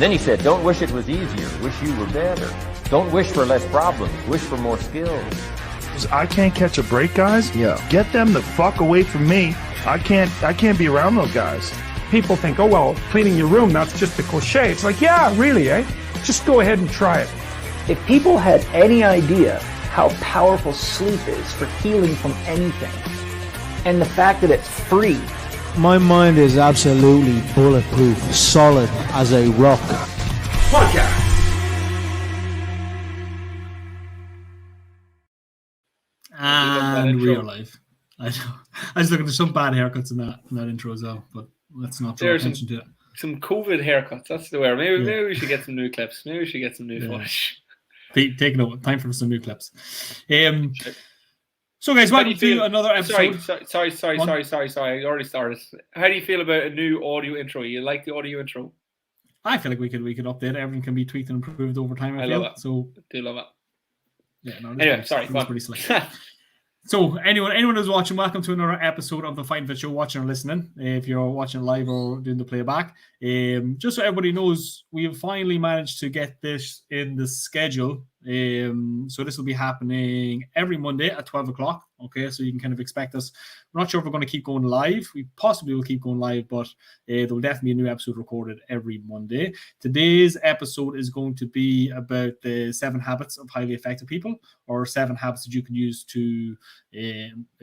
Then he said, don't wish it was easier, wish you were better. Don't wish for less problems, wish for more skills. I can't catch a break, guys. Yeah. Get them the fuck away from me. I can't be around those guys. People think, oh, well, cleaning your room, that's just a cliche. It's like, yeah, really, eh? Just go ahead and try it. If people had any idea how powerful sleep is for healing from anything, and the fact that it's free. My mind is absolutely bulletproof, solid as a rock. Podcast. And real life. I know. I was looking, there's some bad haircuts in that intro as well, but let's not draw attention to it. Some COVID haircuts, that's the way. Maybe we should get some new clips. Maybe we should get some new footage. Take note. Time for some new clips. So guys, welcome to another episode. Sorry. I already started. How do you feel about a new audio intro? You like the audio intro? I feel like we could update it. Everything can be tweaked and improved over time. I love it. So I do love it. Yeah. No. Anyway, sorry. Pretty slick. So anyone who's watching, welcome to another episode of the Fight and Fit Show, watching or listening. If you're watching live or doing the playback, just so everybody knows, we have finally managed to get this in the schedule. So this will be happening every Monday at 12 o'clock. Okay, so you can kind of expect us. We're not sure if we're going to keep going live. We possibly will keep going live, but there will definitely be a new episode recorded every Monday. Today's episode is going to be about the 7 habits of highly effective people, or 7 habits that you can use to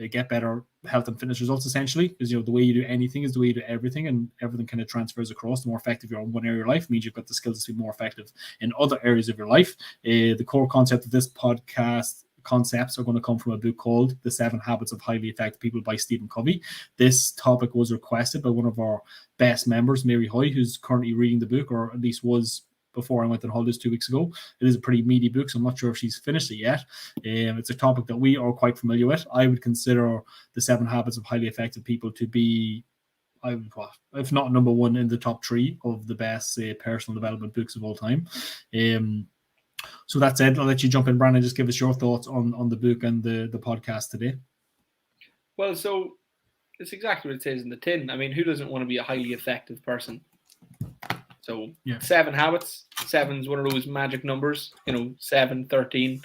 get better health and fitness results, essentially. Because the way you do anything is the way you do everything, and everything kind of transfers across. The more effective you are in one area of your life means you've got the skills to be more effective in other areas of your life. The core concept of this podcast concepts are going to come from a book called The 7 Habits of Highly Effective People by Stephen Covey. This topic was requested by one of our best members, Mary Hoy, who's currently reading the book, or at least was before I went on holidays 2 weeks ago. It is a pretty meaty book, so I'm not sure if she's finished it yet. It's a topic that we are quite familiar with. I would consider The 7 Habits of Highly Effective People to be, if not number 1, in the top 3 of the best personal development books of all time. So that said, I'll let you jump in, Brandon. Just give us your thoughts on the book and the podcast today. Well, so it's exactly what it says in the tin. I mean, who doesn't want to be a highly effective person? So 7 habits. 7's one of those magic numbers, 7, 13.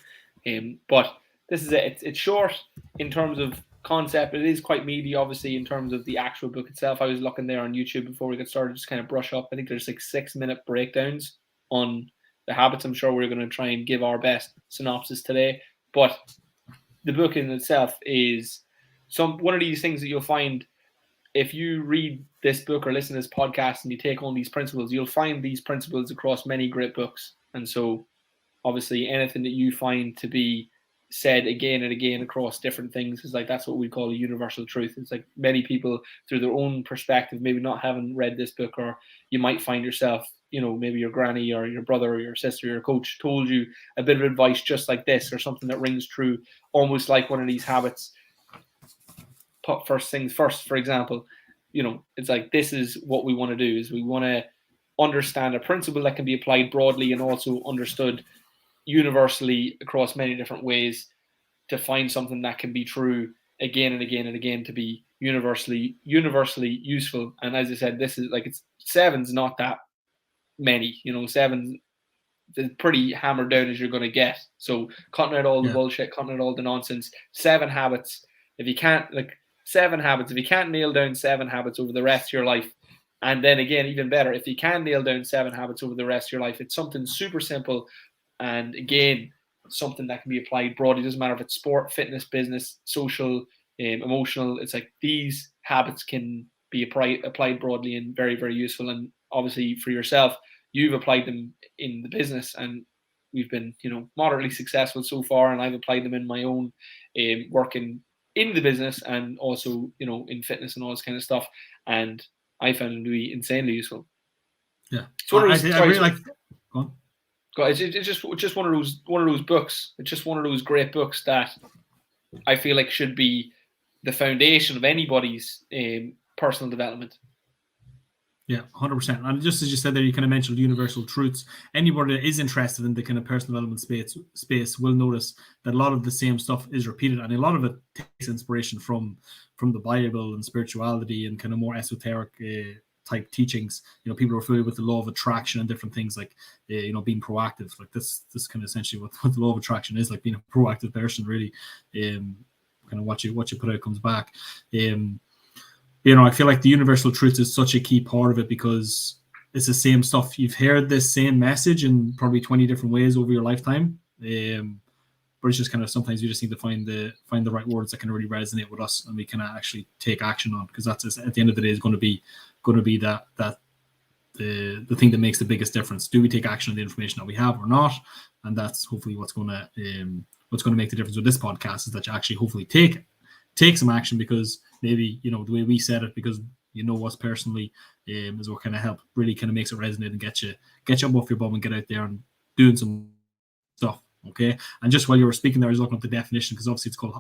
But this is it. It's short in terms of concept. It is quite meaty, obviously, in terms of the actual book itself. I was looking there on YouTube before we got started, just kind of brush up. I think there's like 6-minute breakdowns on the habits. I'm sure we're going to try and give our best synopsis today. But the book in itself is one of these things that you'll find if you read this book or listen to this podcast and you take on these principles, you'll find these principles across many great books. And so obviously anything that you find to be said again and again across different things is like, that's what we call a universal truth. It's like many people through their own perspective, maybe not having read this book, or you might find yourself, maybe your granny or your brother or your sister or your coach told you a bit of advice just like this, or something that rings true, almost like one of these habits. Put first things first, for example, it's like, this is what we want to do, is we want to understand a principle that can be applied broadly and also understood universally across many different ways, to find something that can be true again and again and again, to be universally useful. And as I said, this is like, it's 7's not that many, 7's pretty hammered down as you're going to get. So cutting out all the bullshit, cutting out all the nonsense. 7 habits. If you can't 7 habits, if you can't nail down 7 habits over the rest of your life, and then again, even better, if you can nail down 7 habits over the rest of your life, it's something super simple. And again, something that can be applied broadly. It doesn't matter if it's sport, fitness, business, social, emotional. It's like these habits can be applied broadly and very, very useful. And obviously for yourself, you've applied them in the business, and we've been, moderately successful so far. And I've applied them in my own working in the business, and also, in fitness and all this kind of stuff. And I found them to be insanely useful. Yeah. So I really like. Go on. It's just one of those books. It's just one of those great books that I feel like should be the foundation of anybody's personal development. Yeah, 100%. And just as you said there, you kind of mentioned universal truths. Anybody that is interested in the kind of personal development space will notice that a lot of the same stuff is repeated, and a lot of it takes inspiration from the Bible and spirituality and kind of more esoteric type teachings. People are familiar with the law of attraction and different things like, being proactive. Like this kind of essentially what the law of attraction is, like being a proactive person, really. Kind of what you put out comes back. I feel like the universal truth is such a key part of it because it's the same stuff. You've heard this same message in probably 20 different ways over your lifetime. But it's just kind of sometimes you just need to find the right words that can really resonate with us and we can actually take action on, because that's at the end of the day is going to be that the thing that makes the biggest difference. Do we take action on the information that we have or not? And that's hopefully what's going to make the difference with this podcast, is that you actually hopefully take some action, because maybe the way we said it, because us personally, is what kind of help really kind of makes it resonate and get you up off your bum and get out there and doing some stuff. Okay. And just while you were speaking there, I was looking up the definition, because obviously it's called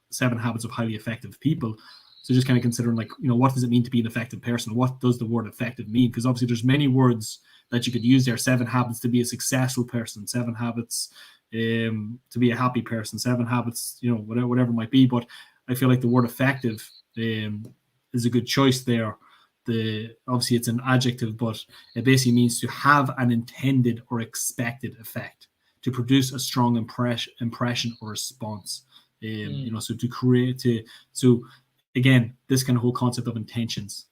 7 Habits of Highly Effective People. So just kind of considering, like, what does it mean to be an effective person? What does the word effective mean? Because obviously there's many words that you could use there. 7 habits to be a successful person, 7 habits to be a happy person, 7 habits, whatever it might be. But I feel like the word effective is a good choice there. Obviously it's an adjective, but it basically means to have an intended or expected effect, to produce a strong impression or response. So to create, so again, this kind of whole concept of intentions,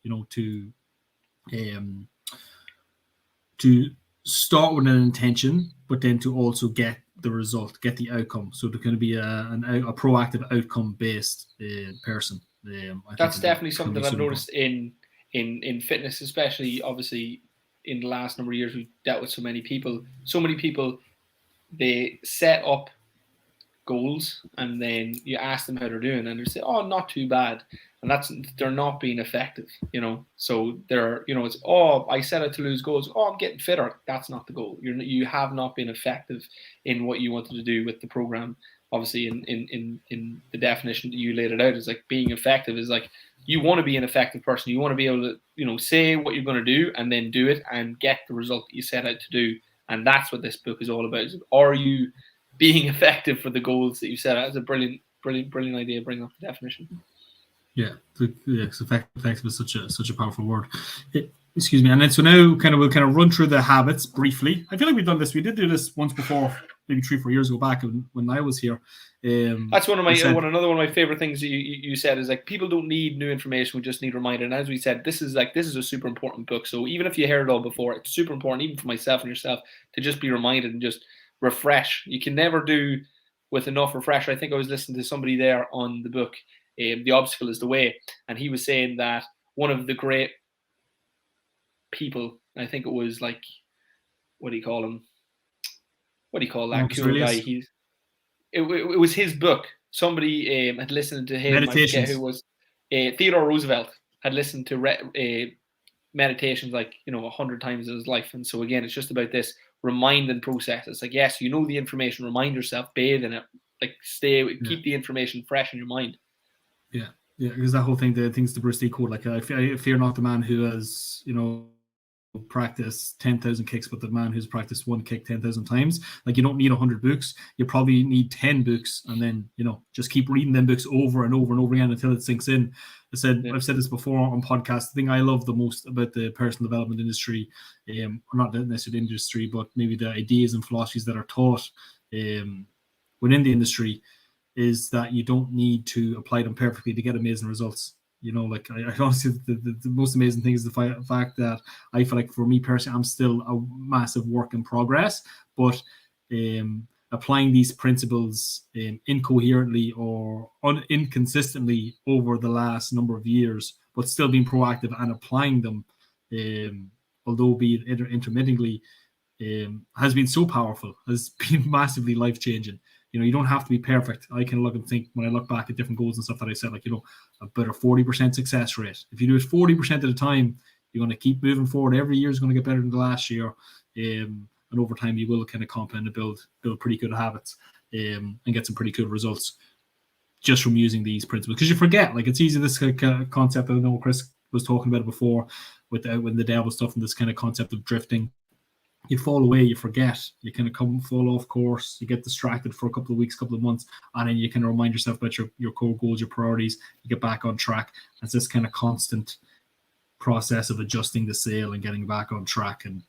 to start with an intention, but then to also get the result, get the outcome. So to kind of be a proactive outcome-based person. That's definitely something that I've noticed in fitness, especially obviously in the last number of years. We've dealt with so many people, they set up goals and then you ask them how they're doing and they say, oh, not too bad. And they're not being effective, So they're, it's, oh, I set out to lose goals. Oh, I'm getting fitter. That's not the goal. You have not been effective in what you wanted to do with the program. Obviously, in the definition that you laid it out, is like being effective is like, you want to be an effective person. You want to be able to, say what you're going to do and then do it and get the result that you set out to do. And that's what this book is all about. Are you being effective for the goals that you set out? It's a brilliant idea, bringing up the definition. Yeah, because effective is such a powerful word. Excuse me. And then so now we'll run through the habits briefly. I feel like we've done this. We did do this once before, maybe 3-4 years ago back when I was here. That's another one of my favorite things that you said is like, people don't need new information, we just need reminded. And as we said, this is a super important book. So even if you heard it all before, it's super important, even for myself and yourself, to just be reminded and just refresh. You can never do with enough refresher. I think I was listening to somebody there on the book, The Obstacle is the Way, and he was saying that one of the great people, I think it was like, what do you call him? What do you call that Marcus cool Aurelius? guy? It was his book. Somebody had listened to him. Meditations. I forget who it was. Theodore Roosevelt had listened to meditations 100 times in his life. And so again, it's just about this reminding process. It's like, yes, the information, remind yourself, bathe in it, keep the information fresh in your mind. Yeah, because that whole thing, the things the Bruce Lee quote, like, I fear not the man who has, practiced 10,000 kicks, but the man who's practiced one kick 10,000 times. Like, you don't need 100 books. You probably need 10 books, and then, just keep reading them books over and over and over again until it sinks in. I've said this before on podcasts. The thing I love the most about the personal development industry, or not necessarily industry, but maybe the ideas and philosophies that are taught within the industry, is that you don't need to apply them perfectly to get amazing results. I honestly, the most amazing thing is the fact that I feel like, for me personally, I'm still a massive work in progress, but applying these principles incoherently or inconsistently over the last number of years, but still being proactive and applying them, although be it intermittently, has been so powerful, has been massively life-changing. You don't have to be perfect. I can look and think, when I look back at different goals and stuff that I said, about a 40% success rate. If you do it 40% of the time, you're going to keep moving forward. Every year is going to get better than the last year. And over time, you will kind of compound and build pretty good habits and get some pretty good results just from using these principles. Because you forget, it's easy, this concept, I know Chris was talking about it before with the devil stuff, and this kind of concept of drifting. You fall away, you forget, you kind of fall off course, you get distracted for a couple of weeks, couple of months, and then you kind of remind yourself about your core goals, your priorities, you get back on track. It's this kind of constant process of adjusting the sail and getting back on track. And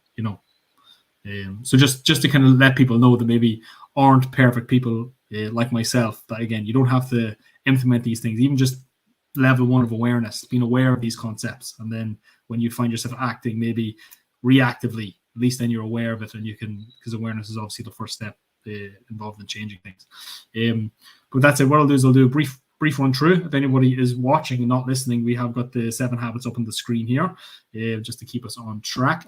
so just to kind of let people know that maybe aren't perfect people like myself, that again, you don't have to implement these things, even just level 1 of awareness, being aware of these concepts. And then when you find yourself acting maybe reactively, at least then you're aware of it, and you can, because awareness is obviously the first step involved in changing things. But that's it. What I'll do is I'll do a brief run through. If anybody is watching and not listening, we have got the 7 habits up on the screen here, just to keep us on track.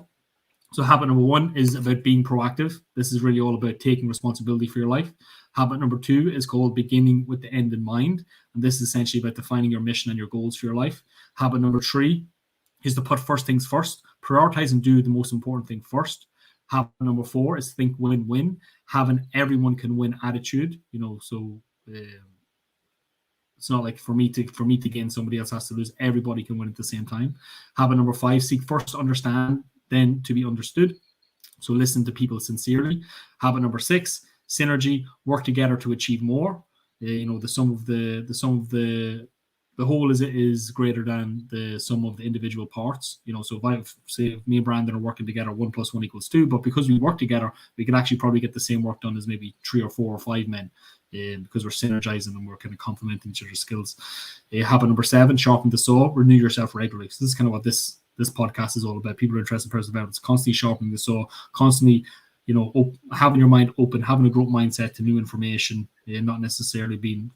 So habit number 1 is about being proactive. This is really all about taking responsibility for your life. Habit number 2 is called beginning with the end in mind. And this is essentially about defining your mission and your goals for your life. Habit number 3 is to put first things first. Prioritize and do the most important thing first. Habit number 4 is think win-win. Have an everyone can win attitude. So it's not like for me to gain, somebody else has to lose. Everybody can win at the same time. Habit number 5, seek first to understand, then to be understood. So listen to people sincerely. Habit number 6, synergy, work together to achieve more. The sum of the whole is greater than the sum of the individual parts. So if me and Brandon are working together, 1 + 1 = 2, but because we work together, we could actually probably get the same work done as maybe 3 or 4 or 5 men, because we're synergizing and we're kind of complementing each other's skills. Habit number 7, sharpen the saw, renew yourself regularly. So this is kind of what this podcast is all about. People are interested in personal development. It's constantly sharpening the saw, constantly, having your mind open, having a growth mindset to new information, not necessarily being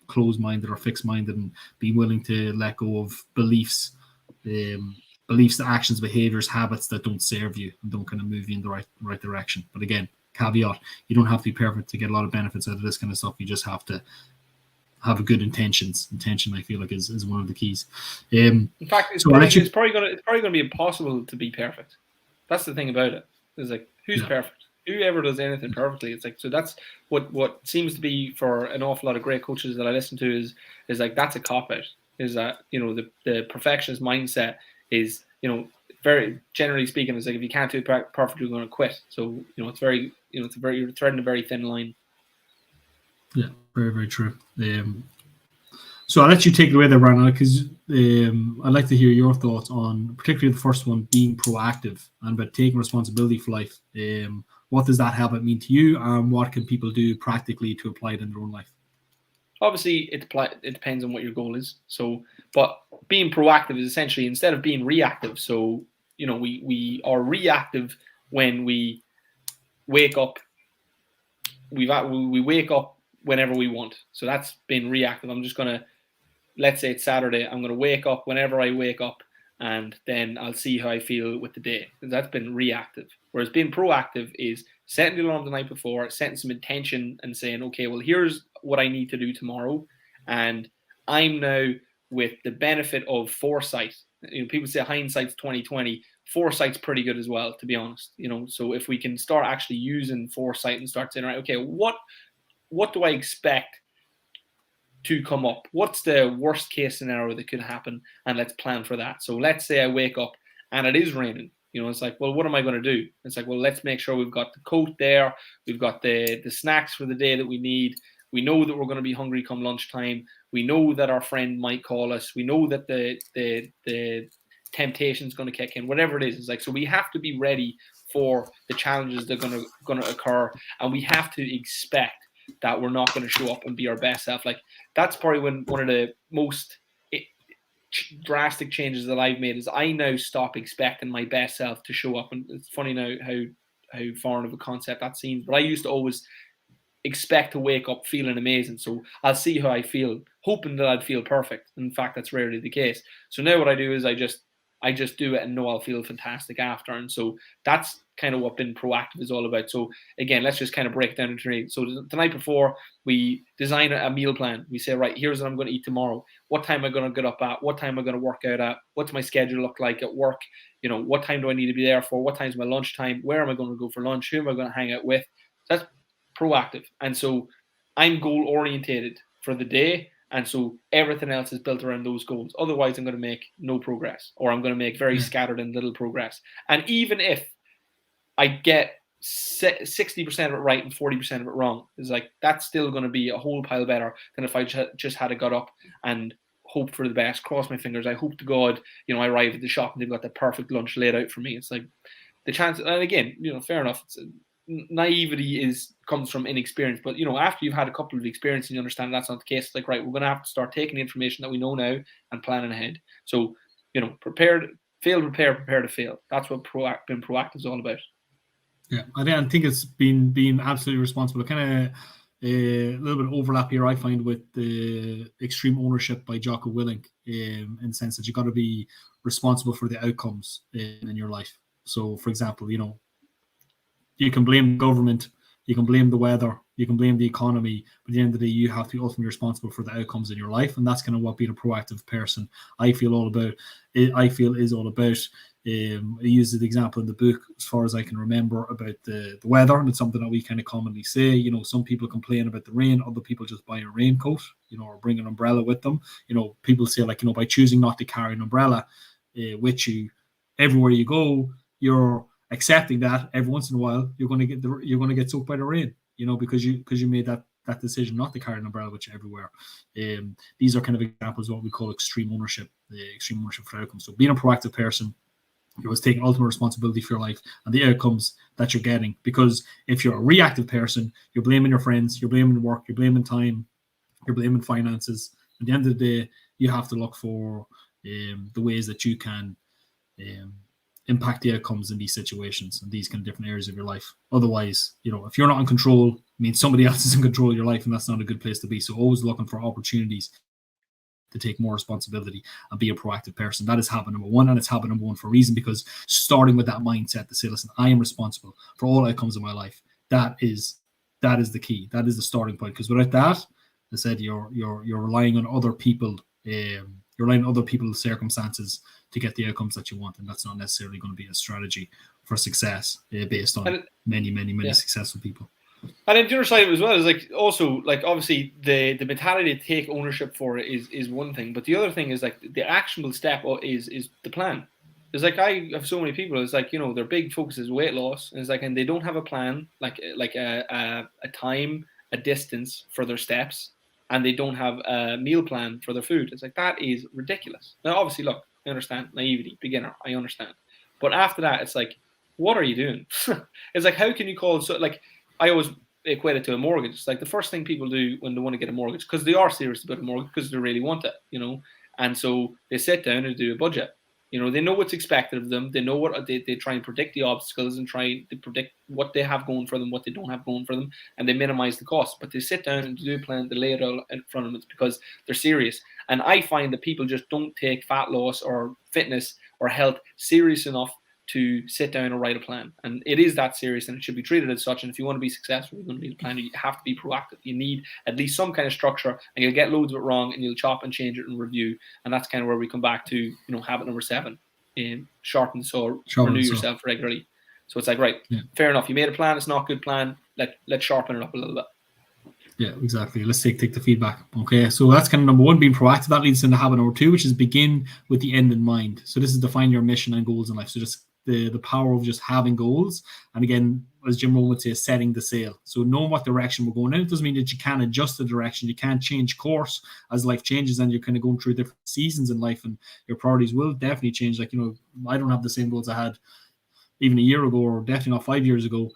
closed-minded or fixed-minded, and being willing to let go of beliefs, actions, behaviors, habits that don't serve you and don't kind of move you in the right direction. But again, caveat, you don't have to be perfect to get a lot of benefits out of this kind of stuff. You just have to have a good intentions. Intention, I feel like, is one of the keys. In fact, it's probably going to be impossible to be perfect. That's the thing about it. It's like, who's perfect? Who ever does anything perfectly? It's like, so that's what seems to be for an awful lot of great coaches that I listen to is like, that's a cop out. Is that the perfectionist mindset is very generally speaking, it's like, if you can't do it perfectly, you're going to quit. So you're threading a very thin line. Yeah, very, very true. So I'll let you take it away there, Brandon, because I'd like to hear your thoughts on particularly the first one, being proactive and about taking responsibility for life. What does that habit mean to you, and what can people do practically to apply it in their own life? Obviously, it depends on what your goal is. So, but being proactive is essentially, instead of being reactive. So, we are reactive when we wake up. We wake up whenever we want. So that's being reactive. I'm just gonna, let's say it's Saturday, I'm gonna wake up whenever I wake up, and then I'll see how I feel with the day. That's been reactive. Whereas being proactive is setting the alarm the night before, setting some intention and saying, okay, well, here's what I need to do tomorrow. And I'm now, with the benefit of foresight, people say hindsight's 20/20. Foresight's pretty good as well, to be honest. So if we can start actually using foresight and start saying, right, okay, what do I expect to come up? What's the worst case scenario that could happen? And let's plan for that. So let's say I wake up and it is raining. It's like, well, what am I going to do? It's like, well, let's make sure we've got the coat there. We've got the snacks for the day that we need. We know that we're going to be hungry come lunchtime. We know that our friend might call us. We know that the temptation is going to kick in, whatever it is. It's like, so we have to be ready for the challenges that are going to occur. And we have to expect that we're not going to show up and be our best self. Like, that's probably one of the most drastic changes that I've made, is I now stop expecting my best self to show up. And it's funny now how foreign of a concept that seems, but I used to always expect to wake up feeling amazing. So I'll see how I feel, hoping that I'd feel perfect. In fact, that's rarely the case. So now what I do is I just do it and know I'll feel fantastic after. And so that's kind of what being proactive is all about. So again, let's just kind of break down into it. So the night before, we design a meal plan. We say, right, here's what I'm going to eat tomorrow. What time am I going to get up at? What time am I going to work out at? What's my schedule look like at work? What time do I need to be there for? What time's my lunchtime? Where am I going to go for lunch? Who am I going to hang out with? That's proactive. And so I'm goal orientated for the day. And so everything else is built around those goals. Otherwise, I'm going to make no progress, or I'm going to make very scattered and little progress. And even if I get 60% of it right and 40% of it wrong, it's like, that's still going to be a whole pile better than if I just had got up and hope for the best, cross my fingers. I hope to God, you know, I arrive at the shop and they've got the perfect lunch laid out for me. It's like the chance, and again, you know, fair enough. Naivety comes from inexperience, but you know, after you've had a couple of experiences and you understand that's not the case, it's like, right, we're going to have to start taking the information that we know now and planning ahead. So, you know, prepare to fail. That's what being proactive is all about. Yeah, I think it's been absolutely responsible. Kind of a little bit of overlap here, I find, with the Extreme Ownership by Jocko Willink, in the sense that you got to be responsible for the outcomes in your life. So, for example, you know, you can blame the government, you can blame the weather, you can blame the economy, but at the end of the day, you have to be ultimately responsible for the outcomes in your life, and that's kind of what being a proactive person is all about. I use the example in the book, as far as I can remember, about the weather, and it's something that we kind of commonly say. You know, some people complain about the rain, other people just buy a raincoat, you know, or bring an umbrella with them. You know, people say, like, you know, by choosing not to carry an umbrella with you everywhere you go, you're accepting that every once in a while you're going to get soaked by the rain, you know, because you made that decision not to carry an umbrella with you everywhere. These are kind of examples of what we call extreme ownership for outcomes. So being a proactive person, you're always taking ultimate responsibility for your life and the outcomes that you're getting. Because if you're a reactive person, you're blaming your friends, you're blaming work, you're blaming time, you're blaming finances. At the end of the day, you have to look for the ways that you can impact the outcomes in these situations and these kind of different areas of your life. Otherwise, you know, if you're not in control, it means somebody else is in control of your life, and that's not a good place to be. So always looking for opportunities to take more responsibility and be a proactive person. That is habit number one, and it's habit number one for a reason, because starting with that mindset to say, listen, I am responsible for all outcomes in my life. That is the key. That is the starting point. Because without that, as I said, you're relying on other people. You're relying on other people's circumstances to get the outcomes that you want, and that's not necessarily going to be a strategy for success based on many successful people. And then the other side of it as well is like, also, like, obviously the mentality to take ownership for it is one thing, but the other thing is like the actionable step is the plan. It's like, I have so many people, it's like, you know, their big focus is weight loss, and it's like, and they don't have a plan, like a time, a distance for their steps, and they don't have a meal plan for their food. It's like, that is ridiculous. Now, obviously, look, I understand naivety, beginner, I understand, but after that, it's like, what are you doing? It's like, how can you call it so, like, I always equate it to a mortgage. It's like the first thing people do when they want to get a mortgage, because they are serious about a mortgage, because they really want it, you know, and so they sit down and do a budget. You know, they know what's expected of them. They know what they try and predict the obstacles and try to predict what they have going for them, what they don't have going for them, and they minimize the cost. But they sit down and do a plan, they lay it all in front of them. It's because they're serious. And I find that people just don't take fat loss or fitness or health serious enough to sit down and write a plan. And it is that serious, and it should be treated as such. And if you want to be successful, you're going to need a plan. You have to be proactive. You need at least some kind of structure, and you'll get loads of it wrong, and you'll chop and change it and review. And that's kind of where we come back to, you know, habit number 7, sharpen the saw, renew yourself regularly. So it's like, right, fair enough. You made a plan. It's not a good plan. Let's sharpen it up a little bit. Yeah, exactly. Let's take the feedback. Okay, so that's kind of number 1, being proactive. That leads into habit number 2, which is begin with the end in mind. So this is define your mission and goals in life. So just the power of just having goals, and again, as Jim Rohn would say, setting the sail. So knowing what direction we're going in. It doesn't mean that you can't adjust the direction. You can't change course as life changes, and you're kind of going through different seasons in life, and your priorities will definitely change. Like, you know, I don't have the same goals I had even a year ago, or definitely not 5 years ago.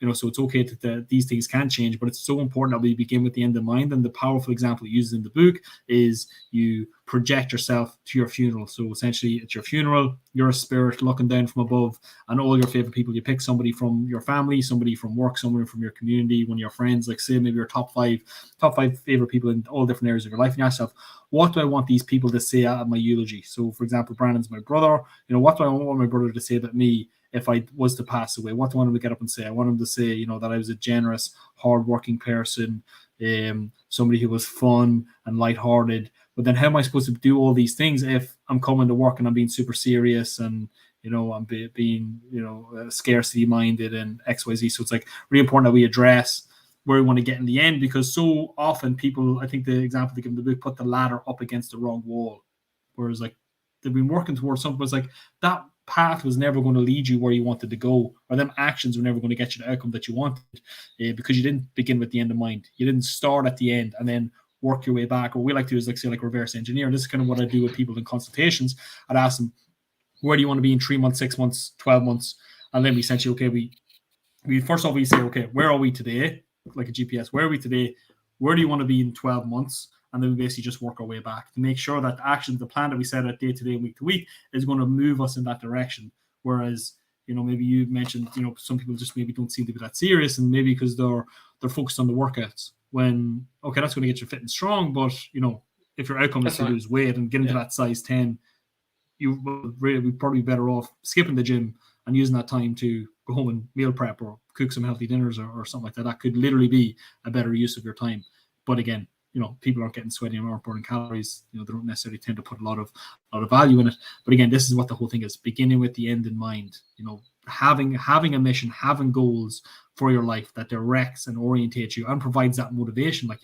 You know, so it's okay that these things can change, but it's so important that we begin with the end in mind. And the powerful example he uses in the book is you project yourself to your funeral. So essentially, at your funeral, you're a spirit looking down from above, and all your favorite people. You pick somebody from your family, somebody from work, somebody from your community, one of your friends, like say maybe your top five favorite people in all different areas of your life. And you ask yourself, what do I want these people to say at my eulogy? So, for example, Brandon's my brother. You know, what do I want my brother to say about me if I was to pass away? What do I want him to get up and say? I want him to say, you know, that I was a generous, hardworking person, somebody who was fun and lighthearted. But then how am I supposed to do all these things if I'm coming to work and I'm being super serious, and, you know, I'm being, you know, scarcity minded and XYZ? So it's like really important that we address where we want to get in the end, because so often people, I think the example they give in the book, put the ladder up against the wrong wall. Whereas like they've been working towards something, but it's like that path was never going to lead you where you wanted to go, or them actions were never going to get you the outcome that you wanted, because you didn't begin with the end in mind. You didn't start at the end and then work your way back. Or we like to do is like reverse engineer. And this is kind of what I do with people in consultations. I'd ask them, where do you want to be in 3 months, 6 months, 12 months? And then we essentially, okay, we first off, we say, okay, where are we today? Like a GPS, where are we today? Where do you want to be in 12 months? And then we basically just work our way back to make sure that the plan that we set out day to day and week to week is going to move us in that direction. Whereas, maybe you mentioned, some people just maybe don't seem to be that serious, and maybe because they're focused on the workouts. When, okay, that's going to get you fit and strong, but if your outcome is to lose weight and get into that size 10, you would really probably be better off skipping the gym and using that time to go home and meal prep or cook some healthy dinners or something like that. That could literally be a better use of your time. But again, people aren't getting sweaty and aren't burning calories. They don't necessarily tend to put a lot of value in it. But again, this is what the whole thing is: beginning with the end in mind. Having a mission, having goals for your life that directs and orientates you and provides that motivation. Like,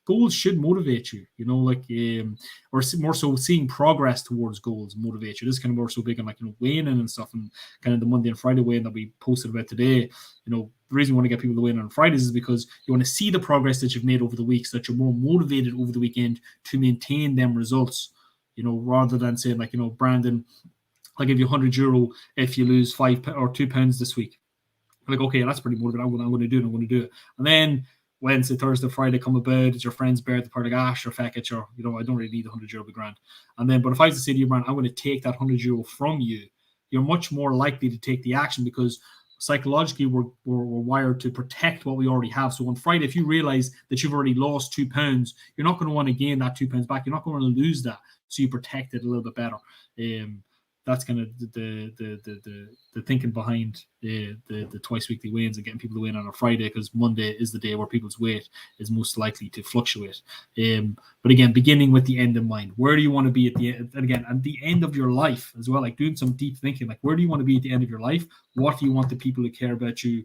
goals should motivate you, or more so seeing progress towards goals motivate you. This is kind of more so big on weighing in and stuff, and kind of the Monday and Friday weighing that we posted about today. The reason we want to get people to weigh in on Fridays is because you want to see the progress that you've made over the week so that you're more motivated over the weekend to maintain them results, rather than saying Brandon, I'll give you €100 if you lose 5 or 2 pounds this week. I'm like, okay, that's pretty motivating. I'm going to do it. I'm going to do it. And then Wednesday, Thursday, Friday come about. It's your friend's birthday party. Sure, feck it. Sure, I don't really need €100 be grand. And then, but if I was to say to you, Brand, I'm going to take that €100 from you, you're much more likely to take the action, because psychologically we're wired to protect what we already have. So on Friday, if you realize that you've already lost 2 pounds, you're not going to want to gain that 2 pounds back. You're not going to lose that. So you protect it a little bit better. That's kind of the thinking behind the twice weekly weigh-ins and getting people to weigh in on a Friday, because Monday is the day where people's weight is most likely to fluctuate. But again, beginning with the end in mind. Where do you want to be at the end? And again, at the end of your life as well, like doing some deep thinking, like where do you want to be at the end of your life? What do you want the people who care about you,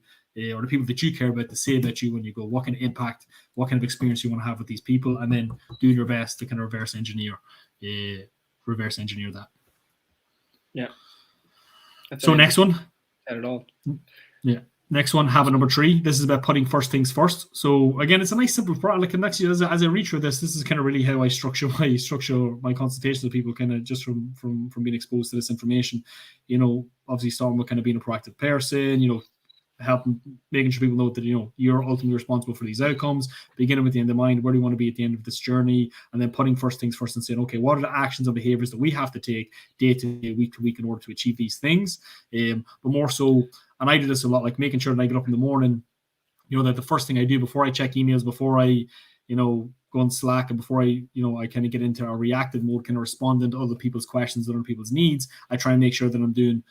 or the people that you care about, to say about you when you go? What kind of impact, what kind of experience you want to have with these people? And then doing your best to kind of reverse engineer that. Yeah. So next one. Not at all. Yeah. Next one, habit number 3. This is about putting first things first. So again, it's a nice simple product. Like, and actually, as I read through this is kind of really how I structure my consultations with people, kind of just from being exposed to this information. Obviously starting with kind of being a proactive person, helping, making sure people know that you're ultimately responsible for these outcomes, beginning with the end in mind. Where do you want to be at the end of this journey? And then putting first things first and saying, okay, what are the actions and behaviors that we have to take day to day, week to week, in order to achieve these things? But more so, and I do this a lot, like making sure that I get up in the morning, that the first thing I do before I check emails, before I go on Slack, and before I kind of get into a reactive mode, kind of responding to other people's questions and other people's needs, I try and make sure that I'm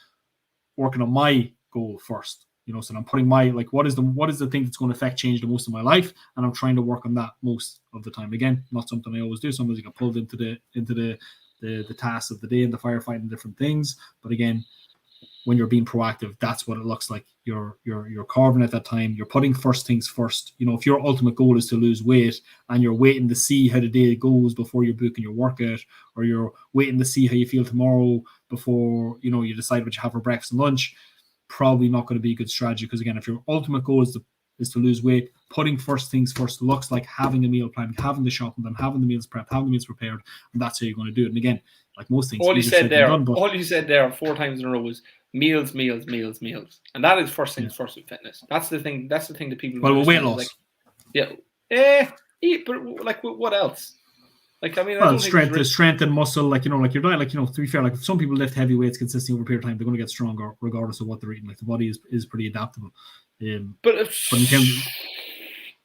working on my goal first. So I'm putting my, what is the thing that's going to affect change the most in my life, and I'm trying to work on that most of the time. Again, not something I always do. Sometimes you get pulled into the tasks of the day and the firefighting and different things. But again, when you're being proactive, that's what it looks like. You're carving at that time. You're putting first things first. If your ultimate goal is to lose weight and you're waiting to see how the day goes before you're booking your workout, or you're waiting to see how you feel tomorrow before you decide what you have for breakfast and lunch, probably not going to be a good strategy. Because again, if your ultimate goal is to lose weight, putting first things first looks like having a meal plan, having the shopping done, having the meals prepped, having the meals prepared, and that's how you're going to do it. And again, like most things, all you said there 4 times in a row was meals, and that is first things first with fitness. That's the thing that people. Well, weight loss. But what else? Strength and muscle, your diet, to be fair, if some people lift heavy weights consistently over a period of time, they're going to get stronger regardless of what they're eating. The body is pretty adaptable. But in terms,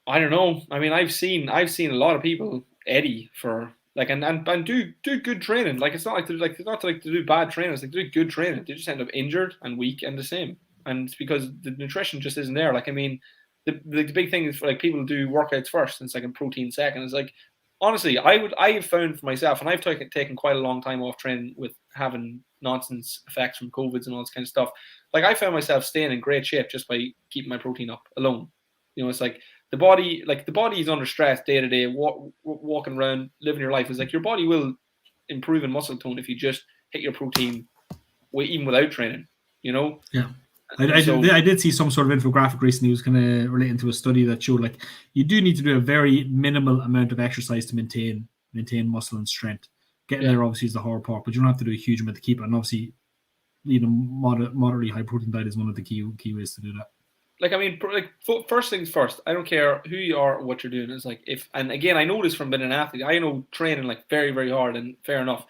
I don't know. I've seen a lot of people Eddie for and do good training. It's not to do bad training. It's to do good training. They just end up injured and weak and the same. And it's because the nutrition just isn't there. The big thing is for people do workouts first and second, protein second. It's honestly, I have found for myself, and I've taken quite a long time off training with having nonsense effects from COVIDs and all this kind of stuff. I found myself staying in great shape just by keeping my protein up alone. It's the body is under stress day to day, walking around, living your life. It's your body will improve in muscle tone if you just hit your protein even without training. Yeah. I did see some sort of infographic recently. It was kind of relating to a study that showed like you do need to do a very minimal amount of exercise to maintain muscle and strength. Getting there obviously is the hard part, but you don't have to do a huge amount to keep it. And obviously, moderately high protein diet is one of the key ways to do that. Like, I mean, like first things first. I don't care who you are or what you're doing. It's like and again, I know this from being an athlete. I know training like very, very hard, and fair enough,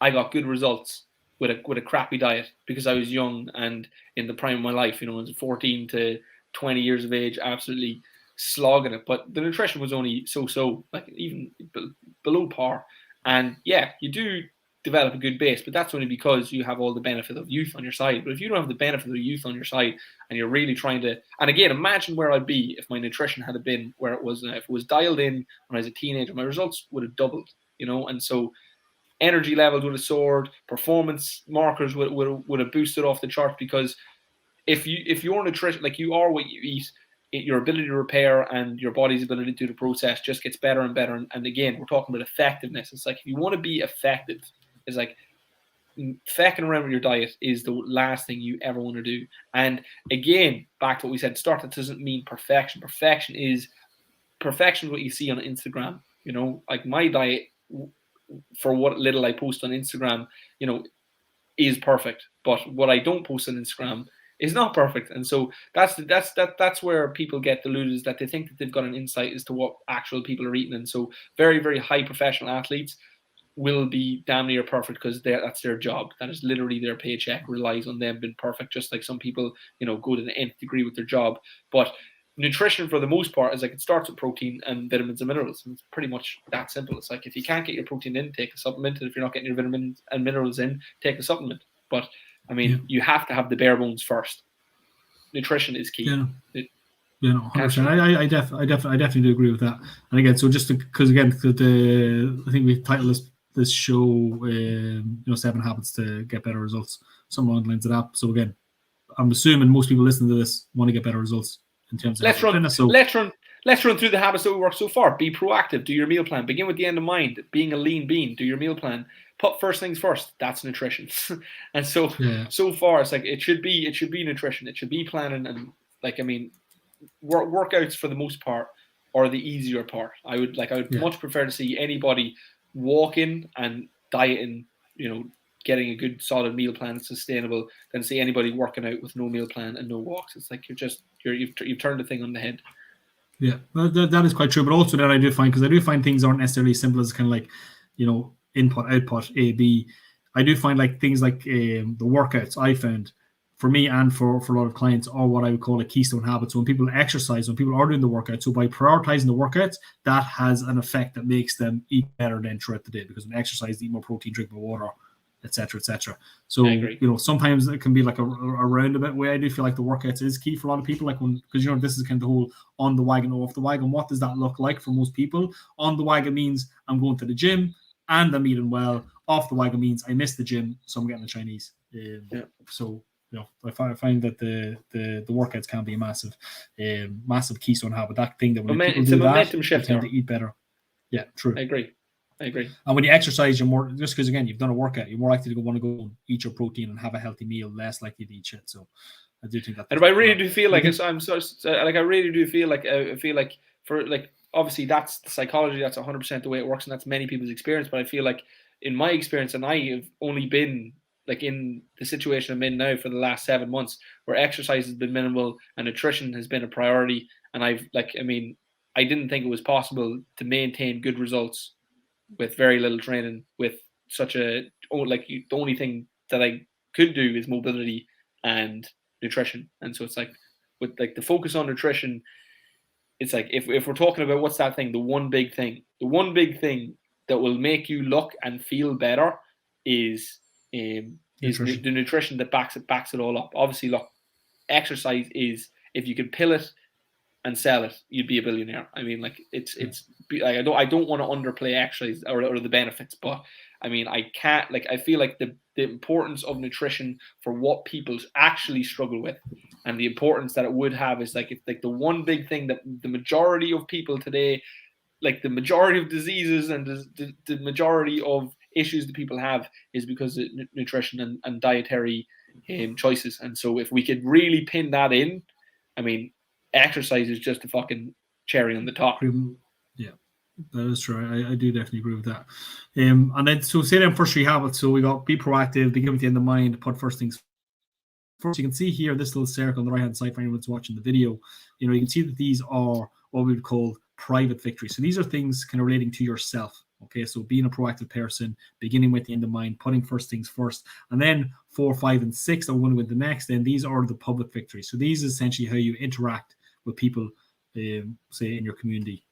I got good results with a crappy diet because I was young and in the prime of my life. You know, I was 14 to 20 years of age, absolutely slogging it. But the nutrition was only so, like even below par. And yeah, you do develop a good base, but that's only because you have all the benefit of youth on your side. But if you don't have the benefit of youth on your side and you're really trying to, and again, imagine where I'd be if my nutrition had been where it was now. If it was dialed in when I was a teenager, my results would have doubled, you know. And so energy levels would have soared, performance markers would have boosted off the chart, because if your nutrition, like you are what you eat, your ability to repair and your body's ability to do the process just gets better and better. And again, we're talking about effectiveness. It's like if you want to be effective, it's like fecking around with your diet is the last thing you ever want to do. And again, back to what we said at the start, that doesn't mean perfection. Perfection is what you see on Instagram. You know, like my diet, for what little I post on Instagram, you know, is perfect. But what I don't post on Instagram is not perfect. And so that's where people get deluded, is that they think that they've got an insight as to what actual people are eating. And so very, very high professional athletes will be damn near perfect because that's their job. That is literally their paycheck relies on them being perfect, just like some people, you know, go to the nth degree with their job. But nutrition, for the most part, is like it starts with protein and vitamins and minerals. And it's pretty much that simple. It's like if you can't get your protein in, take a supplement. And if you're not getting your vitamins and minerals in, take a supplement. But I mean, you have to have the bare bones first. Nutrition is key. Yeah, no, 100%. I definitely do agree with that. And again, so just because again, I think we titled this show, 7 Habits to Get Better Results. Something along the lines of that. So again, I'm assuming most people listening to this want to get better results in terms of fitness. So let's run through the habits that we worked so far. Be proactive. Do your meal plan. Begin with the end in mind. Being a lean bean. Do your meal plan. Put first things first. That's nutrition. And so far, it's like it should be nutrition. It should be planning, and like, I mean, workouts for the most part are the easier part. I would much prefer to see anybody walking and dieting, you know, getting a good solid meal plan, sustainable, than see anybody working out with no meal plan and no walks. It's like you've turned the thing on the head. Yeah, well, that is quite true. But also that I do find things aren't necessarily simple as kind of like, you know, input, output, A, B. I do find like things like the workouts, I found, for me and for a lot of clients, are what I would call a keystone habit. So when people exercise, when people are doing the workout, so by prioritizing the workouts, that has an effect that makes them eat better then throughout the day, because when exercise, they eat more protein, drink more water, etc., etc. So, you know, sometimes it can be like a roundabout way. I do feel like the workouts is key for a lot of people, like because, you know, this is kind of the whole on the wagon, off the wagon. What does that look like for most people? On the wagon means I'm going to the gym and I'm eating well. Off the wagon means I missed the gym, so I'm getting the Chinese. So, you know, I find that the workouts can be a massive keystone habit. That thing that when people do that, they tend to eat better. Yeah, true. I agree. And when you exercise, you're more, just because again you've done a workout, you're more likely to want to go and eat your protein and have a healthy meal, less likely to eat shit. So I do think that. And I really do feel like I feel like for like, obviously that's the psychology, that's 100% the way it works, and that's many people's experience. But I feel like in my experience, and I have only been like in the situation I'm in now for the last 7 months, where exercise has been minimal and nutrition has been a priority. And I didn't think it was possible to maintain good results with very little training, with such the only thing that I could do is mobility and nutrition. And so it's like, with like the focus on nutrition, it's like if we're talking about what's that thing, the one big thing that will make you look and feel better is the nutrition that backs it all up. Obviously, look, exercise is, if you could pill it and sell it, you'd be a billionaire. I mean, like it's like, I don't want to underplay exercise or the benefits, but I mean, I can't, like, I feel like the importance of nutrition for what people actually struggle with, and the importance that it would have, is like, it's like the one big thing that the majority of people today, like the majority of diseases and the majority of issues that people have, is because of nutrition and dietary choices. And so if we could really pin that in, I mean, exercise is just a fucking cherry on the top. Yeah, that is true. I do definitely agree with that. And then, so say them first 3 habits. So we got be proactive, begin with the end in mind, put first things first. You can see here this little circle on the right hand side for anyone that's watching the video. You can see that these are what we would call private victories. So these are things kind of relating to yourself. Okay, so being a proactive person, beginning with the end in mind, putting first things first, and then 4, 5, and 6 are one with the next. Then these are the public victories. So these is essentially how you interact with people, say in your community,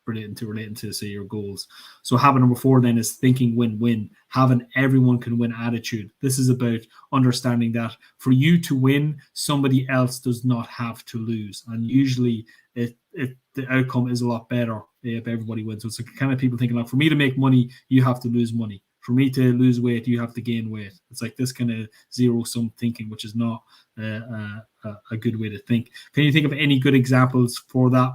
relating to say your goals. So habit number 4 then is thinking win-win, having everyone can win attitude. This is about understanding that for you to win, somebody else does not have to lose, and usually the outcome is a lot better if everybody wins. So it's like kind of people thinking like, for me to make money, you have to lose money. For me to lose weight, you have to gain weight. It's like this kind of zero-sum thinking, which is not a good way to think. Can you think of any good examples for that?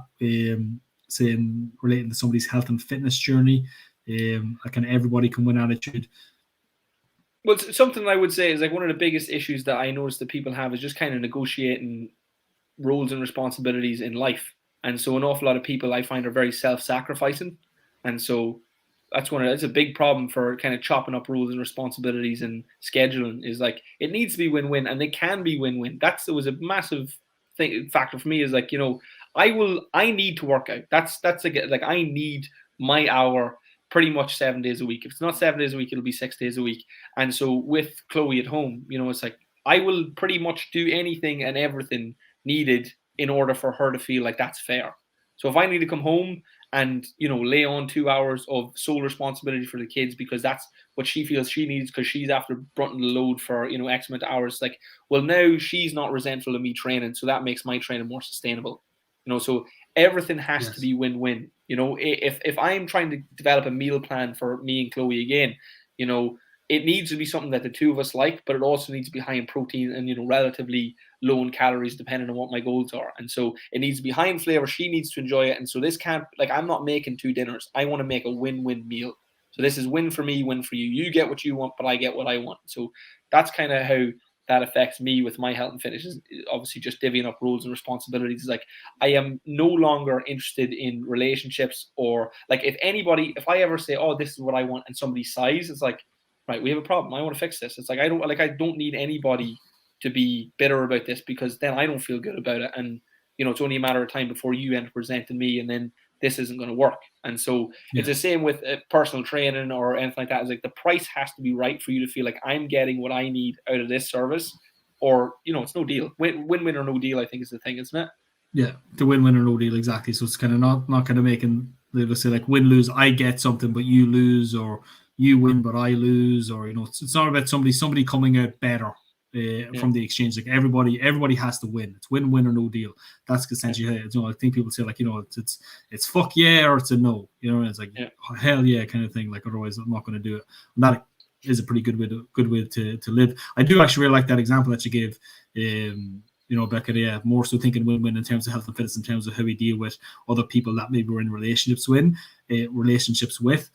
Saying relating to somebody's health and fitness journey, kind of everybody can win attitude. Well, something I would say is like one of the biggest issues that I notice that people have is just kind of negotiating roles and responsibilities in life. And so an awful lot of people I find are very self-sacrificing. And so that's a big problem for kind of chopping up roles and responsibilities and scheduling, is like it needs to be win-win, and they can be win-win. It was a massive factor for me, is like, I need to work out. That's like I need my hour pretty much 7 days a week. If it's not 7 days a week, it'll be 6 days a week. And so with Chloe at home, it's like I will pretty much do anything and everything needed in order for her to feel like that's fair. So if I need to come home and lay on 2 hours of sole responsibility for the kids because that's what she feels she needs because she's after brunting the load for X amount of hours, like, well, now she's not resentful of me training, so that makes my training more sustainable. So everything has to be win-win. If I'm trying to develop a meal plan for me and Chloe again, it needs to be something that the two of us like, but it also needs to be high in protein and relatively low in calories depending on what my goals are. And so it needs to be high in flavor. She needs to enjoy it. And so this can't, like, I'm not making 2 dinners. I want to make a win-win meal. So this is win for me, win for you. You get what you want, but I get what I want. So that's kind of how that affects me with my health and fitness, is obviously just divvying up roles and responsibilities. It's like I am no longer interested in relationships, or like if I ever say, oh, this is what I want, and somebody sighs, it's like, right, we have a problem. I want to fix this. It's like I don't need anybody to be bitter about this, because then I don't feel good about it. And it's only a matter of time before you end up resenting me, and then this isn't going to work. And so it's the same with personal training or anything like that. It's like the price has to be right for you to feel like I'm getting what I need out of this service, or it's no deal. Win-win or no deal, I think, is the thing, isn't it? Yeah, the win-win or no deal, exactly. So it's kind of not kind of making, they'll say like win-lose, I get something but you lose, or you win but I lose, or it's not about somebody coming out better from the exchange. Like everybody has to win. It's win-win or no deal. That's essentially how I think people say like it's fuck yeah or it's a no. It's like hell yeah kind of thing. Like otherwise I'm not going to do it. And that is a pretty good way to live. I do actually really like that example that you gave. Becca, more so thinking win-win in terms of health and fitness, in terms of how we deal with other people that maybe we're in relationships with,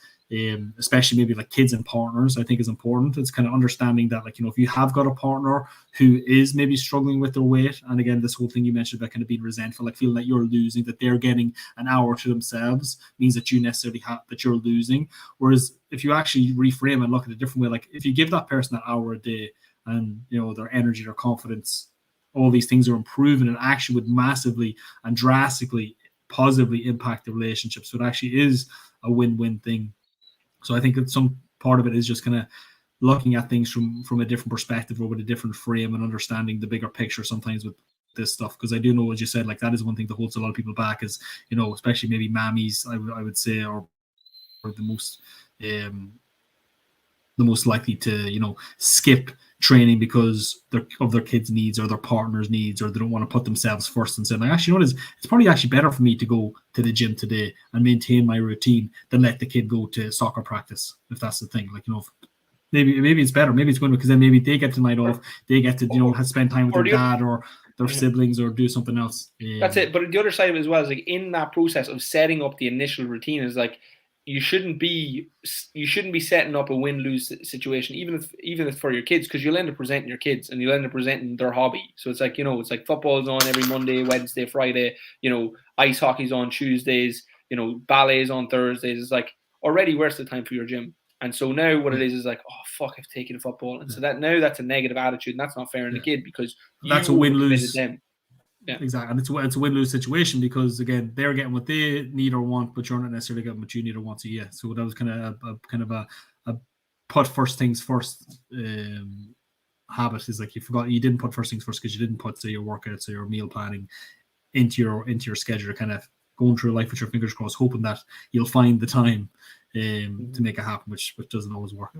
especially maybe like kids and partners. I think is important. It's kind of understanding that, like, if you have got a partner who is maybe struggling with their weight, and again, this whole thing you mentioned about kind of being resentful, like feeling that you're losing, that they're getting an hour to themselves means that you necessarily that you're losing. Whereas if you actually reframe and look at it a different way, like if you give that person that hour a day and their energy, their confidence, all these things are improving, it actually would massively and drastically positively impact the relationship. So it actually is a win-win thing. So I think that some part of it is just kind of looking at things from a different perspective or with a different frame and understanding the bigger picture sometimes with this stuff. Because I do know, as you said, like that is one thing that holds a lot of people back is, especially maybe mammies, I would say, or the most likely to, skip training because of their kids' needs or their partner's needs, or they don't want to put themselves first and say, like, actually, it's probably actually better for me to go to the gym today and maintain my routine than let the kid go to soccer practice, if that's the thing. Like, maybe it's better. Maybe it's going because then maybe they get the night off, they get to, spend time with their dad or their siblings or do something else. That's it. But the other side of it as well is like in that process of setting up the initial routine is like, you shouldn't be setting up a win-lose situation, even if for your kids, because you'll end up presenting your kids and you'll end up presenting their hobby. So it's like, it's like football's on every Monday, Wednesday, Friday, ice hockey's on Tuesdays, ballet's on Thursdays. It's like, already where's the time for your gym? And so now what it is like, oh fuck, I've taken a football. And so that's a negative attitude, and that's not fair on the kid, because that's a win-lose. Them. Yeah, exactly, and it's a win-lose situation, because again, they're getting what they need or want, but you're not necessarily getting what you need or want. So yeah, so that was kind of a put first things first habit. Is like you didn't put first things first because you didn't put, say, your workouts or your meal planning into your schedule, kind of going through life with your fingers crossed, hoping that you'll find the time to make it happen, which doesn't always work.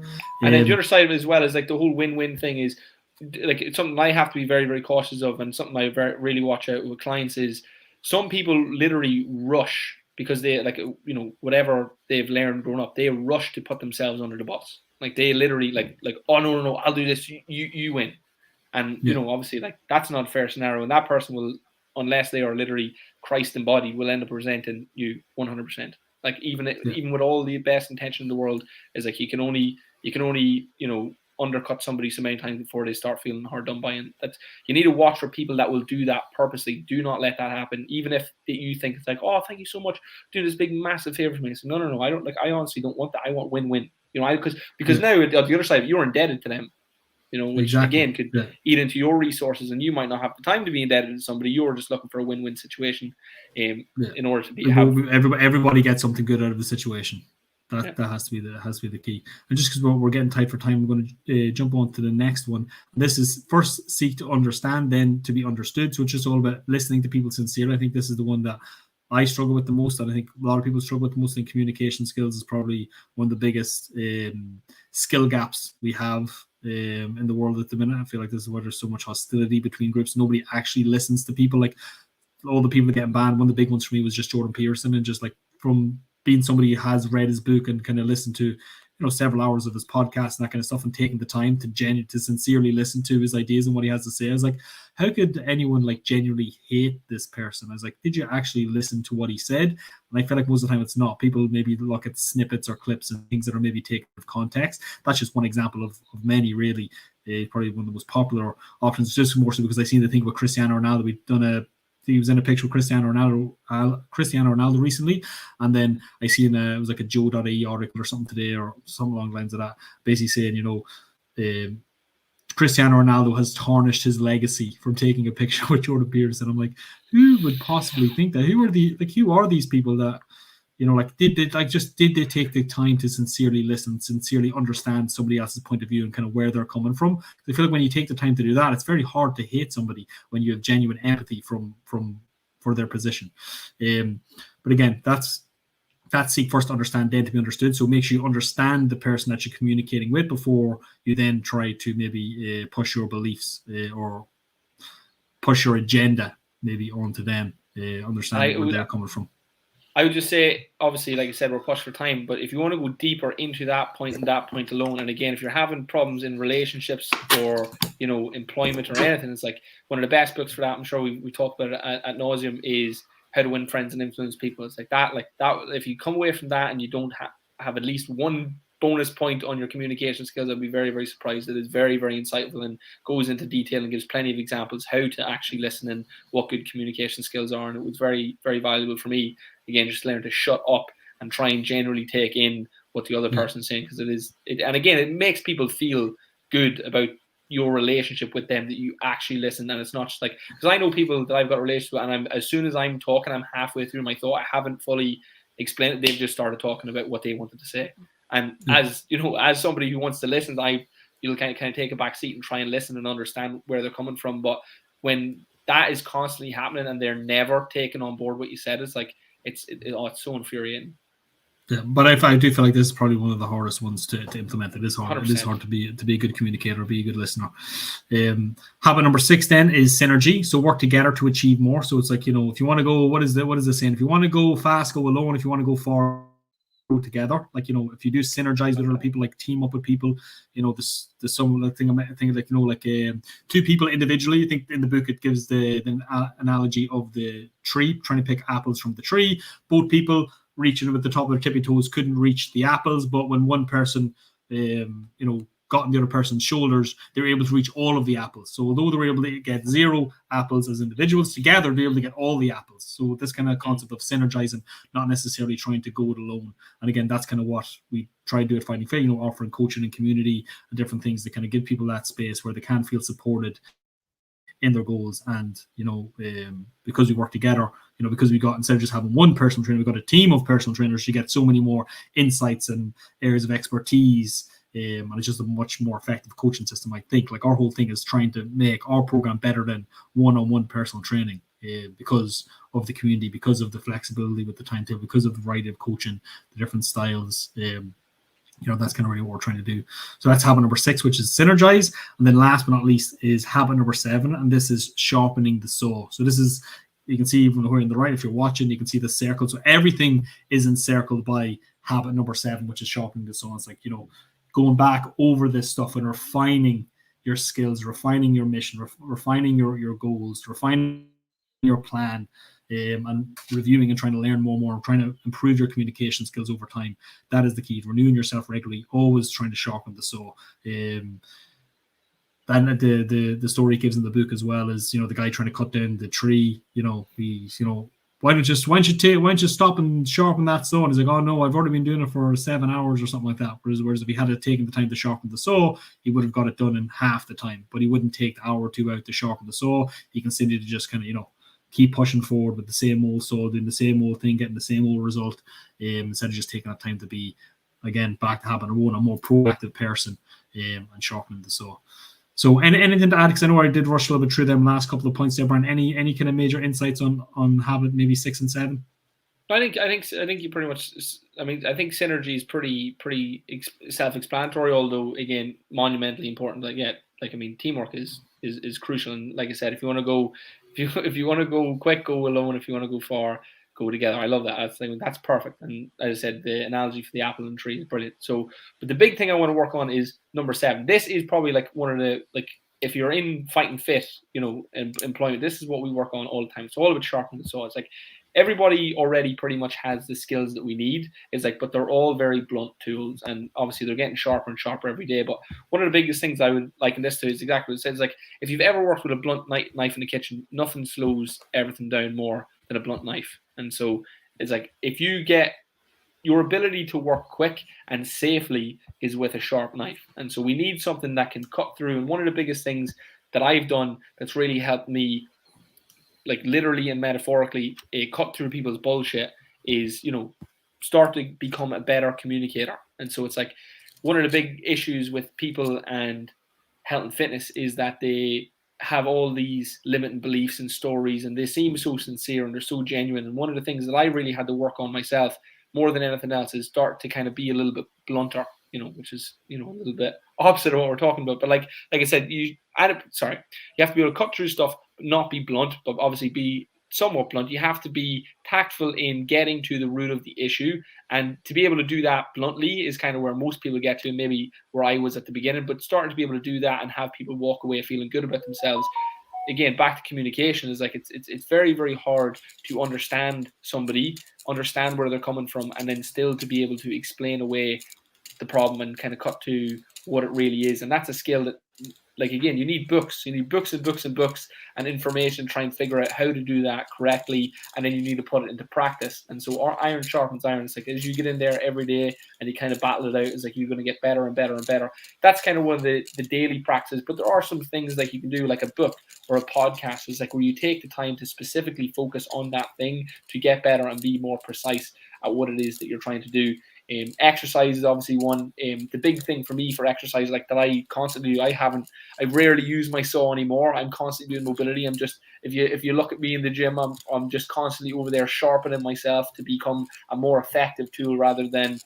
And then the other side of it as well is like the whole win-win thing is, like, it's something I have to be very, very cautious of, and something I really watch out with clients is some people literally rush because they, like, whatever they've learned growing up, they rush to put themselves under the bus. Like, they literally like oh no, I'll do this, you win. And obviously, like, that's not a fair scenario, and that person will, unless they are literally Christ embodied, will end up resenting you 100%. Like, even with all the best intention in the world, is like you can only undercut somebody so many times before they start feeling hard done by. And that's, you need to watch for people that will do that purposely. Do not let that happen, even if you think it's like, oh, thank you so much, do this big massive favor for me. So no, I don't, like, I honestly don't want that. I want win-win. Because now on the other side, you're indebted to them. Which again could eat into your resources, and you might not have the time to be indebted to somebody. You're just looking for a win-win situation in order to be. Everybody gets something good out of the situation. That has to be the key. And just because we're getting tight for time, we're going to jump on to the next one. This is first seek to understand, then to be understood. So it's just all about listening to people sincerely. I think this is the one that I struggle with the most, and I think a lot of people struggle with the most. In communication skills is probably one of the biggest skill gaps we have in the world at the minute. I feel like this is where there's so much hostility between groups. Nobody actually listens to people. Like, all the people that get banned, one of the big ones for me was just Jordan Peterson, and just like from being somebody who has read his book and kind of listened to several hours of his podcast and that kind of stuff, and taking the time to sincerely listen to his ideas and what he has to say. I was like, how could anyone like genuinely hate this person? I was like, did you actually listen to what he said? And I feel like most of the time it's not. People maybe look at snippets or clips and things that are maybe taken out of context. That's just one example of many, really. Probably one of the most popular options, just more so because I seen the thing about Cristiano Ronaldo. He was in a picture with Cristiano Ronaldo recently, and then I seen it was like a Joe.ie article or something today, or something along the lines of that, basically saying, Cristiano Ronaldo has tarnished his legacy from taking a picture with Jordan Peterson. I'm like, who would possibly think that? Who are these people that, did they take the time to sincerely listen, sincerely understand somebody else's point of view and kind of where they're coming from? I feel like when you take the time to do that, it's very hard to hate somebody when you have genuine empathy for their position. But again, that's seek first to understand, then to be understood. So make sure you understand the person that you're communicating with before you then try to maybe push your beliefs or push your agenda maybe onto them, understanding where they're coming from. I would just say, obviously, like I said, we're pushed for time, but if you want to go deeper into that point and that point alone, and again, if you're having problems in relationships or, employment or anything, it's like one of the best books for that, I'm sure we talked about it at nauseum, is How to Win Friends and Influence People. It's like that, if you come away from that and you don't have at least one bonus point on your communication skills, I'd be very, very surprised. It is very, very insightful and goes into detail and gives plenty of examples how to actually listen and what good communication skills are. And it was very, very valuable for me. Again, just learn to shut up and try and generally take in what the other person's saying, because and again, it makes people feel good about your relationship with them, that you actually listen. And it's not just like, because I know people that I've got a relationship with, and as soon as I'm talking, I'm halfway through my thought, I haven't fully explained it, they've just started talking about what they wanted to say. And as somebody who wants to listen, you'll kind of take a back seat and try and listen and understand where they're coming from. But when that is constantly happening and they're never taking on board what you said, it's like it's so infuriating. Yeah, but I do feel like this is probably one of the hardest ones to implement. It is hard. 100%. It is hard to be a good communicator, be a good listener. Habit number 6 then is synergy. So work together to achieve more. So it's like, if you want to go, what is the saying? If you want to go fast, go alone. If you want to go far, go together. Like, if you do synergize with other people, like team up with people, there's some thing like two people individually. I think in the book it gives the analogy of the tree, trying to pick apples from the tree. Both people reaching with the top of their tippy toes couldn't reach the apples, but when one person, got on the other person's shoulders, they were able to reach all of the apples. So although they were able to get 0 apples as individuals, together they're able to get all the apples. So this kind of concept of synergizing, not necessarily trying to go it alone. And again, that's kind of what we try to do at Fighting Fit, offering coaching and community and different things to kind of give people that space where they can feel supported in their goals. And because we work together, because we got, instead of just having one personal trainer, we've got a team of personal trainers. You get so many more insights and areas of expertise. And it's just a much more effective coaching system, I think. Like, our whole thing is trying to make our program better than one-on-one personal training because of the community, because of the flexibility with the timetable, because of the variety of coaching, the different styles. That's kind of really what we're trying to do. So that's habit number 6, which is synergize. And then last but not least is habit number 7, and this is sharpening the saw. So this is, you can see even here on the right, if you're watching, you can see the circle. So everything is encircled by habit number 7, which is sharpening the saw. It's like, going back over this stuff and refining your skills, refining your mission, refining your goals, refining your plan, and reviewing and trying to learn more and more, and trying to improve your communication skills over time. That is the key. Renewing yourself regularly, always trying to sharpen the saw. And the story he gives in the book as well is, the guy trying to cut down the tree. He's, why don't you stop and sharpen that saw? And he's like, oh no, I've already been doing it for 7 hours or something like that. Whereas if he had taken the time to sharpen the saw, he would have got it done in half the time. But he wouldn't take the hour or 2 out to sharpen the saw. He continued to just kind of, keep pushing forward with the same old saw, doing the same old thing, getting the same old result, instead of just taking that time to be, again, back to having a more proactive person and sharpening the saw. So anything to add? Because I know I did rush a little bit through them last couple of points there, Brian. Any kind of major insights on habit maybe 6 and 7? I think you pretty much. I think synergy is pretty self-explanatory. Although again, monumentally important. Teamwork is crucial. And like I said, if you want to go quick, go alone. If you want to go far, go together. I love that. That's perfect. And as I said, the analogy for the apple and tree is brilliant. So, but the big thing I want to work on is number 7. This is probably like one of the, if you're in Fighting Fit, employment, this is what we work on all the time. It's all about sharpening the saw. It's like everybody already pretty much has the skills that we need. It's like, but they're all very blunt tools, and obviously they're getting sharper and sharper every day. But one of the biggest things I would liken this to is exactly what it says. Like, if you've ever worked with a blunt knife in the kitchen, nothing slows everything down more than a blunt knife. And so it's like, if you get your ability to work quick and safely is with a sharp knife. And so we need something that can cut through. And one of the biggest things that I've done that's really helped me, like literally and metaphorically, cut through people's bullshit is, start to become a better communicator. And so it's like, one of the big issues with people and health and fitness is that they have all these limiting beliefs and stories, and they seem so sincere and they're so genuine. And one of the things that I really had to work on myself more than anything else is start to kind of be a little bit blunter, which is, a little bit opposite of what we're talking about. But like I said, you have to be able to cut through stuff, but not be blunt, but obviously be somewhat blunt. You have to be tactful in getting to the root of the issue, and to be able to do that bluntly is kind of where most people get to, and maybe where I was at the beginning. But starting to be able to do that and have people walk away feeling good about themselves, again, back to communication, is like it's very, very hard to understand somebody, understand where they're coming from, and then still to be able to explain away the problem and kind of cut to what it really is. And that's a skill that, like, again, you need books and books and information, try and figure out how to do that correctly, and then you need to put it into practice. And so our iron sharpens iron. It's like, as you get in there every day and you kind of battle it out, it's like you're going to get better and better and better. That's kind of one of the daily practices. But there are some things like you can do, like a book or a podcast, is like where you take the time to specifically focus on that thing to get better and be more precise at what it is that you're trying to do. Exercise is obviously one. The big thing for me for exercise, like that I constantly do, I rarely use my saw anymore. I'm constantly doing mobility. I'm just, if you look at me in the gym, I'm just constantly over there sharpening myself to become a more effective tool rather than,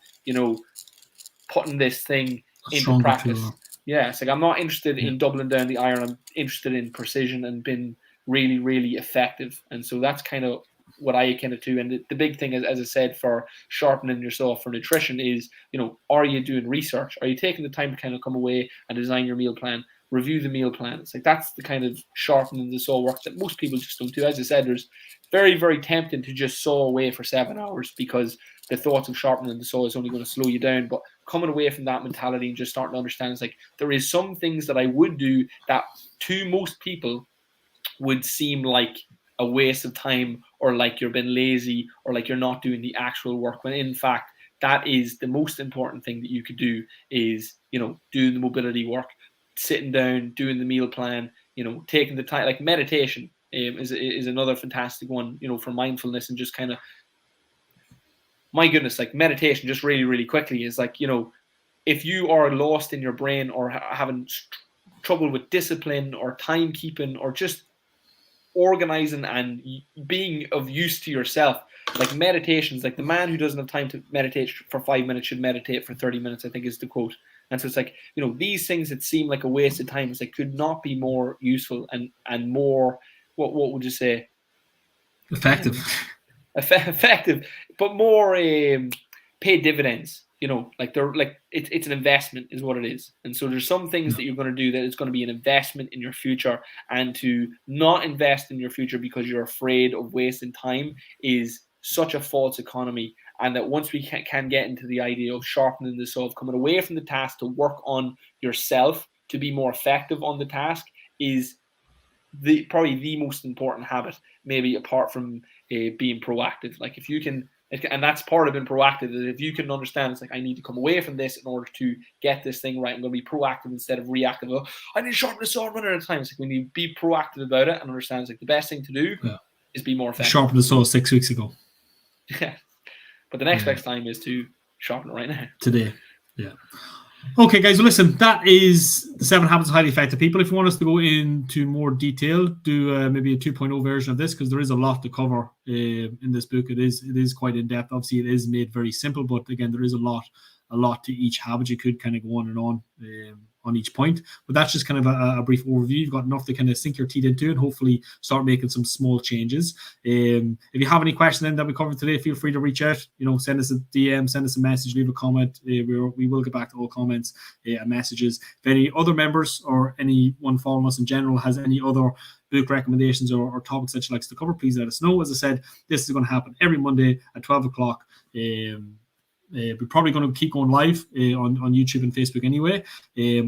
putting this thing into practice. Yeah, it's like I'm not interested in doubling down the iron. I'm interested in precision and being really, really effective. And so that's kind of what I kind of do. And the big thing is, as I said, for sharpening yourself for nutrition is, are you doing research? Are you taking the time to kind of come away and design your meal plan? review the meal plan. It's like that's the kind of sharpening the saw work that most people just don't do. As I said, there's very, very tempting to just saw away for 7 hours because the thoughts of sharpening the saw is only going to slow you down. But coming away from that mentality and just starting to understand, it's like there is some things that I would do that to most people would seem like a waste of time, or like you're being lazy, or like you're not doing the actual work, when in fact that is the most important thing that you could do, is, you know, doing the mobility work, sitting down, doing the meal plan, you know, taking the time. Like meditation is another fantastic one, you know, for mindfulness and just kind of, my goodness, like meditation just really, really quickly is like, you know, if you are lost in your brain or having trouble with discipline or timekeeping or just organizing and being of use to yourself, like meditations, like the man who doesn't have time to meditate for 5 minutes should meditate for 30 minutes, I think is the quote. And so it's like, you know, these things that seem like a waste of time, it's like could not be more useful and more, what would you say? Effective. Effective, but more pay dividends. You know, like they're like it's an investment is what it is. And so there's some things that you're going to do that is going to be an investment in your future, and to not invest in your future because you're afraid of wasting time is such a false economy. And that once we can get into the idea of sharpening the saw, of coming away from the task to work on yourself to be more effective on the task, is probably the most important habit, maybe apart from being proactive. Like if you can, and that's part of being proactive, that if you can understand, it's like, I need to come away from this in order to get this thing right. I'm going to be proactive instead of reactive. Oh, I need to sharpen the saw, run out of time. It's like we need to be proactive about it and understand, it's like the best thing to do is be more effective. Sharpen the saw 6 weeks ago. Yeah. But the next best time is to sharpen it right now. Today. Yeah. Okay, guys, well, listen, that is the 7 Habits of Highly Effective People. If you want us to go into more detail, do maybe a 2.0 version of this, because there is a lot to cover in this book. It is quite in-depth. Obviously, it is made very simple, but again, there is a lot to each habit. You could kind of go on and on each point, but that's just kind of a brief overview. You've got enough to kind of sink your teeth into and hopefully start making some small changes. If you have any questions then that we covered today, feel free to reach out, you know, send us a DM, send us a message, leave a comment. We will get back to all comments and messages. If any other members or anyone following us in general has any other book recommendations or topics that you'd like us to cover, please let us know. As I said, this is going to happen every Monday at 12 o'clock. We're probably going to keep going live on YouTube and Facebook anyway,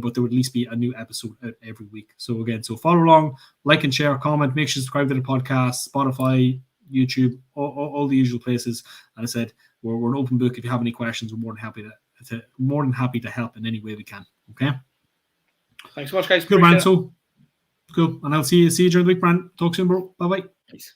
but there would at least be a new episode out every week. So again, follow along, like and share, comment, make sure to subscribe to the podcast, Spotify, YouTube, all the usual places. And I said, we're an open book. If you have any questions, we're more than happy to help in any way we can. Okay. Thanks so much, guys. Good, man. So cool. And I'll see you during the week, Brand. Talk soon, bro. Bye-bye. Peace.